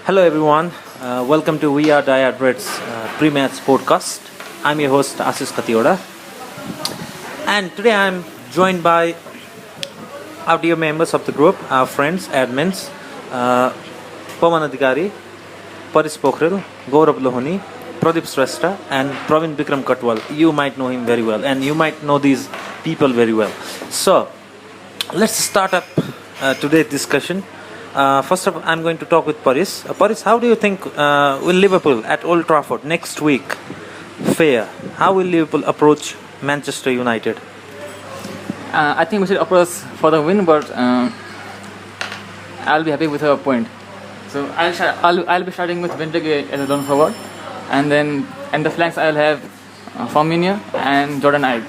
Hello everyone, welcome to We Are Diad Reds pre-match podcast. I'm your host Ashish Katioda, and today I'm joined by our dear members of the group, our friends, admins, Pawan Adhikari, Paris Pokhrel, Gaurav Lohani, Pradeep Shrestha, and Praveen Bikram Katwal. You might know him very well, and you might know these people very well. So let's start up today's discussion. First of all, I'm going to talk with Paris. Paris, how do you think will Liverpool at Old Trafford next week fare? How will Liverpool approach Manchester United? I think we should approach for the win, but I'll be happy with a point. So I'll be starting with Benteke as a lone forward, and then in the flanks I'll have Firmino and Jordan Ibe.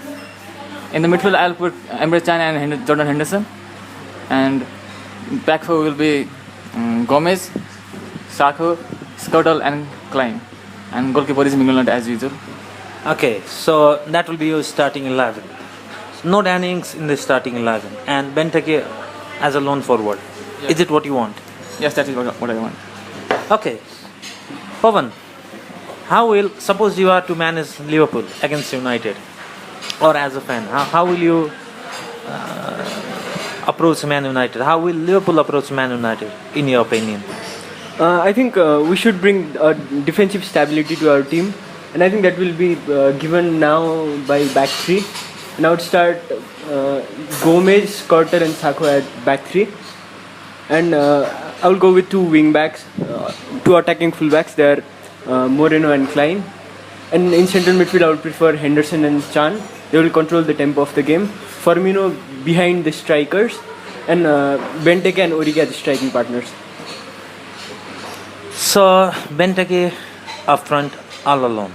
In the midfield I'll put Emre Can and Jordan Henderson, and back four will be Gomez, Sako, Skirtle and Klein, and goalkeeper is Mignolet as usual. Okay, so that will be your starting 11. No Danny Ings in the starting 11, and Benteke as a lone forward. Yeah. Is it what you want? Yes, that is what I want. Okay, Pawan, suppose you are to manage Liverpool against United, or as a fan, how will you approach Man United? How will Liverpool approach Man United, in your opinion? I think we should bring defensive stability to our team, and I think that will be given now by back three. And I would start Gomez, Carter, and Sako at back three, and I will go with two wing backs, two attacking full backs. They are Moreno and Klein, and in central midfield I would prefer Henderson and Chan. They will control the tempo of the game. Firmino behind the strikers, and Benteke and Origi as the striking partners. So Benteke up front all alone.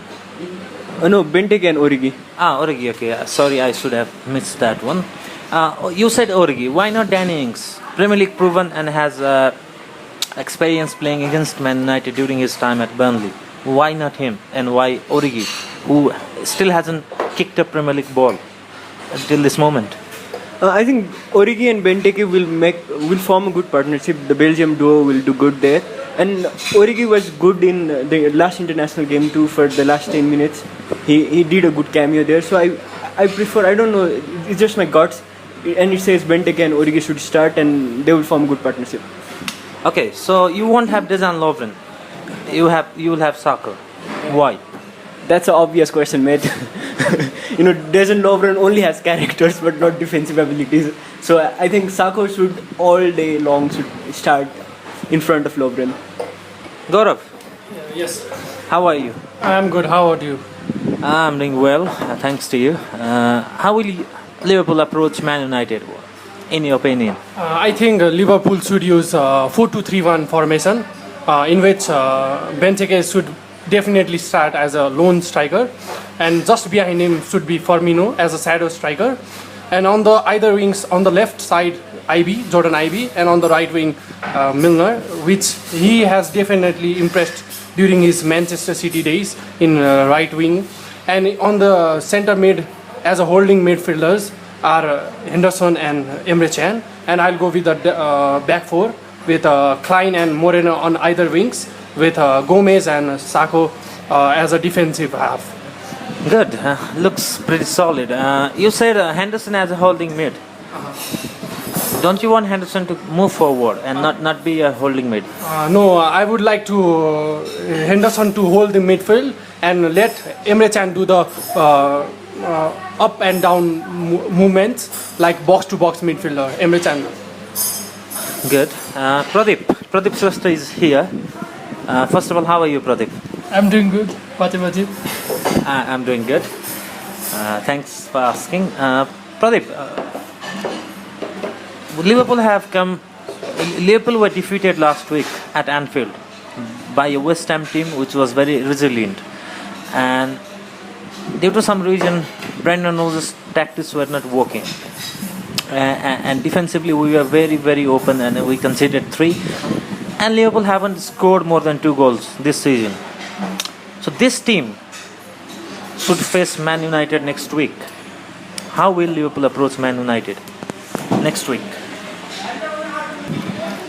No, Benteke and Origi. Origi, okay. Sorry, I should have missed that one. You said Origi. Why not Danny Ings? Premier League proven and has experience playing against Man United during his time at Burnley. Why not him? And why Origi, who still hasn't kicked a Premier League ball until this moment? I think Origi and Benteke will form a good partnership. The Belgium duo will do good there. And Origi was good in the last international game too. For the last 10 minutes, he did a good cameo there. So I prefer. I don't know. It's just my guts, and it says Benteke and Origi should start, and they will form a good partnership. Okay, so you won't have Dejan Lovren. You will have Saka. Why? That's an obvious question, mate. Dejan Lovren only has characters but not defensive abilities. So I think Sako should all day long start in front of Lovren. Gaurav, Yes, how are you? I'm good. How about you? I'm doing well, thanks to you. How will Liverpool approach Man United, in your opinion? I think Liverpool should use 4-2-3-1 formation, in which Benteke should definitely start as a lone striker, and just behind him should be Firmino as a shadow striker, and on the either wings, on the left side Jordan Ibe, and on the right wing Milner, which he has definitely impressed during his Manchester City days in right wing, and on the center mid as a holding midfielders are Henderson and Emre Can, and I'll go with the back four with Klein and Moreno on either wings, with Gomez and Sako as a defensive half. Good, looks pretty solid. You said Henderson as a holding mid. Don't you want Henderson to move forward and not be a holding mid? No, I would like to Henderson to hold the midfield and let Emre Can do the up and down movements like box to box midfielder. Emre Can. Good. Pradeep Shrestha is here. First of all, how are you, Pradeep? I'm doing good. What about you? I'm doing good. Thanks for asking. Pradeep, Liverpool were defeated last week at Anfield by a West Ham team which was very resilient. And due to some reason, Brendan Rodgers' tactics were not working. And defensively, we were very, very open, and we conceded 3. And Liverpool haven't scored more than 2 goals this season. So this team should face Man United next week. How will Liverpool approach Man United next week?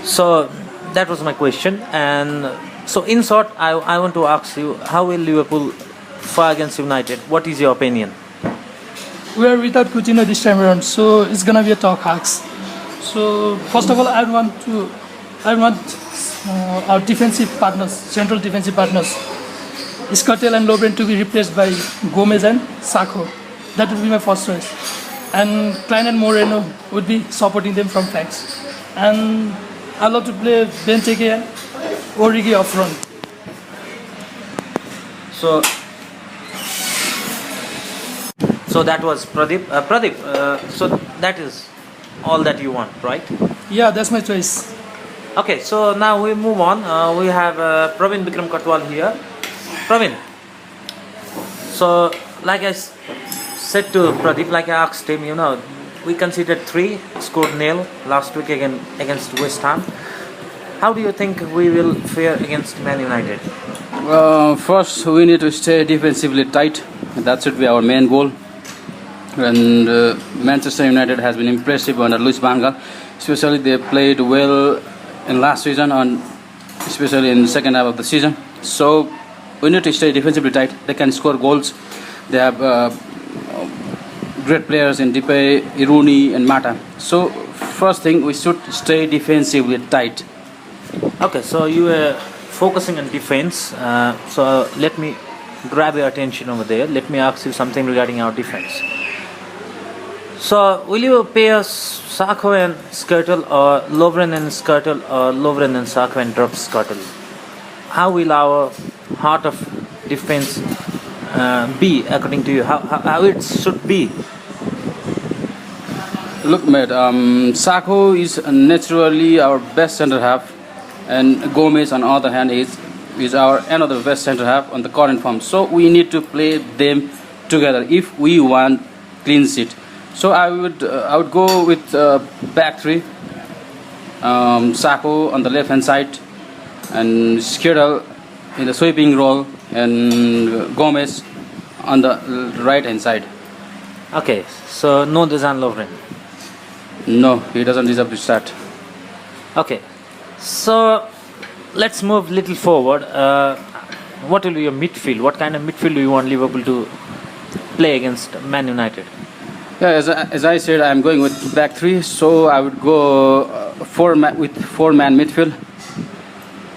So that was my question. And so, in short, I want to ask you, how will Liverpool fare against United? What is your opinion? We are without Coutinho this time around, so it's gonna be a tough hacks. So first of all, I want our defensive partners, central defensive partners, Skrtel and Lovren, to be replaced by Gomez and Sakho. That would be my first choice. And Klein and Moreno would be supporting them from flanks. And I love to play Benteke and Origi up front. So that was Pradeep. So that is all that you want, right? Yeah, that's my choice. Okay, so now we move on. We have Praveen Bikram Katwal here. Praveen, so like I said to Pradeep, like I asked him, we conceded 3, scored 0 last week against West Ham. How do you think we will fare against Man United? First, we need to stay defensively tight. That should be our main goal. And Manchester United has been impressive under Luis van Gaal. Especially they played well in last season, and especially in the second half of the season. So we need to stay defensively tight. They can score goals. They have great players in Depay, Iruni and Mata. So first thing, we should stay defensively tight. Okay, so you were focusing on defense. So let me grab your attention over there. Let me ask you something regarding our defense. So will you pair Sakho and Skrtel, or Lovren and Skrtel, or Lovren and Sakho and drop Skrtel? How will our heart of defense be according to you? How it should be? Look, mate, Sakho is naturally our best centre half, and Gomez, on the other hand, is our another best centre half on the current form. So we need to play them together if we want clean sheet. So I would go with back 3. Sakho on the left hand side, and Skrtel in the sweeping role, and Gomez on the right hand side. Okay, so no Dejan Lovren. No, he doesn't deserve to start. Okay, so let's move little forward. What will be your midfield? What kind of midfield do you want Liverpool to play against Man United? Yeah, as I said, I'm going with back 3. So I would go with 4-man midfield.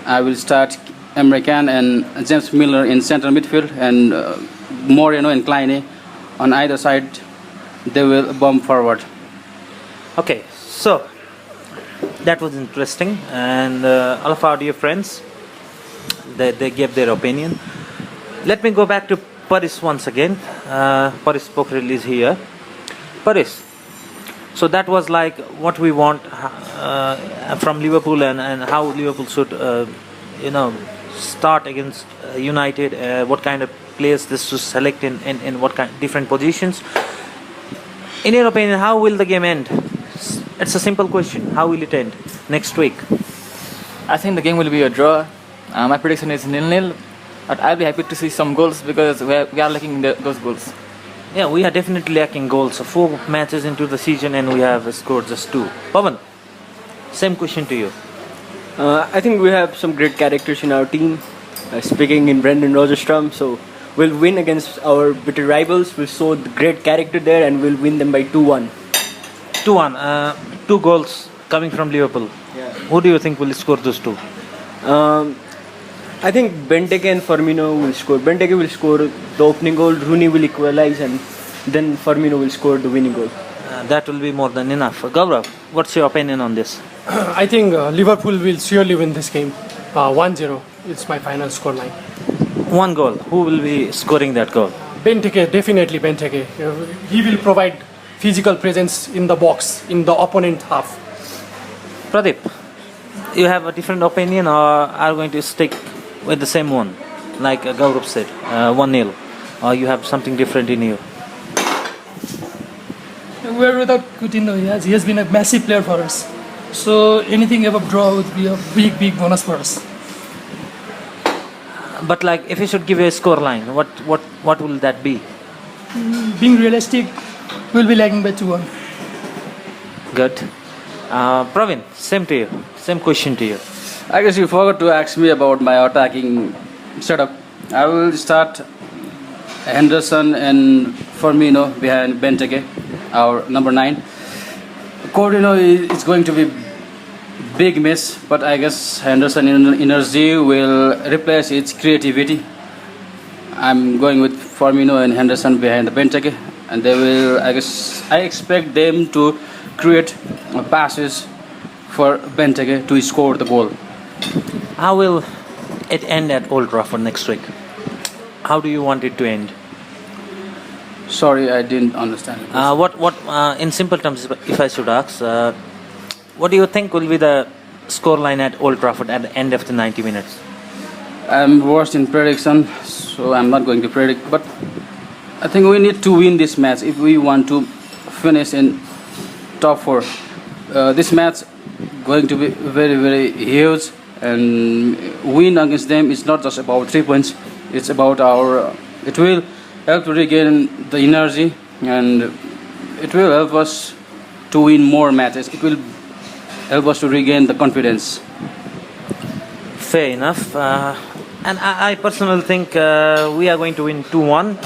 I will start Emre Can and James Milner in central midfield, and Moreno and Klein on either side. They will bomb forward. Okay, so that was interesting, and all of our dear friends, they gave their opinion. Let me go back to Paris once again. Paris Pokrel is here. Paris, so that was like what we want from Liverpool, and how Liverpool should start against United, what kind of players this should select in what kind different positions. In your opinion, how will the game end? It's a simple question. How will it end next week? I think the game will be a draw. My prediction is 0-0, but I'll be happy to see some goals because we are lacking those goals. Yeah, we are definitely lacking goals. So 4 matches into the season and we have scored just 2. Pavan, same question to you. I think we have some great characters in our team. Speaking in Brendan Rodgers' so we'll win against our bitter rivals. We'll show the great character there, and we'll win them by 2-1. 2-1. 2 goals coming from Liverpool. Yeah. Who do you think will score those 2? I think Benteke and Firmino will score. Benteke will score the opening goal, Rooney will equalize, and then Firmino will score the winning goal. That will be more than enough. Gaurav, what's your opinion on this? I think Liverpool will surely win this game. 1-0. It's my final scoreline. 1 goal. Who will be scoring that goal? Benteke, definitely Benteke. He will provide physical presence in the box, in the opponent half. Pradeep, you have a different opinion, or are you going to stick with the same one? Like Gaurav said, 1-0. Or you have something different in you? We're without Coutinho. He has been a massive player for us. So anything above draw would be a big bonus for us. But like, if you should give a score line, what will that be? Being realistic, we'll be lagging by 2-1. Good. Praveen, same to you. Same question to you. I guess you forgot to ask me about my attacking setup. I will start Henderson and Firmino behind Benteke, our number 9. Coutinho is going to be big miss, but I guess Henderson energy will replace its creativity. I'm going with Firmino and Henderson behind the Benteke, and they will. I expect them to create passes for Benteke to score the goal. How will it end at Old Trafford next week? How do you want it to end? Sorry, I didn't understand. In simple terms, if I should ask, what do you think will be the scoreline at Old Trafford at the end of the 90 minutes? I'm worst in prediction, so I'm not going to predict. But I think we need to win this match if we want to finish in top 4. This match going to be very, very huge, and win against them is not just about 3 points. It's about our. It will help to regain the energy, and it will help us to win more matches. It will help us to regain the confidence. Fair enough. And I personally think we are going to win 2-1.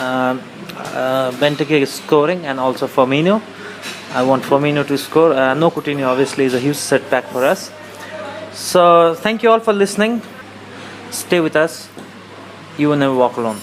Benteke is scoring, and also Firmino. I want Firmino to score. No Coutinho obviously is a huge setback for us. So thank you all for listening. Stay with us. You will never walk alone.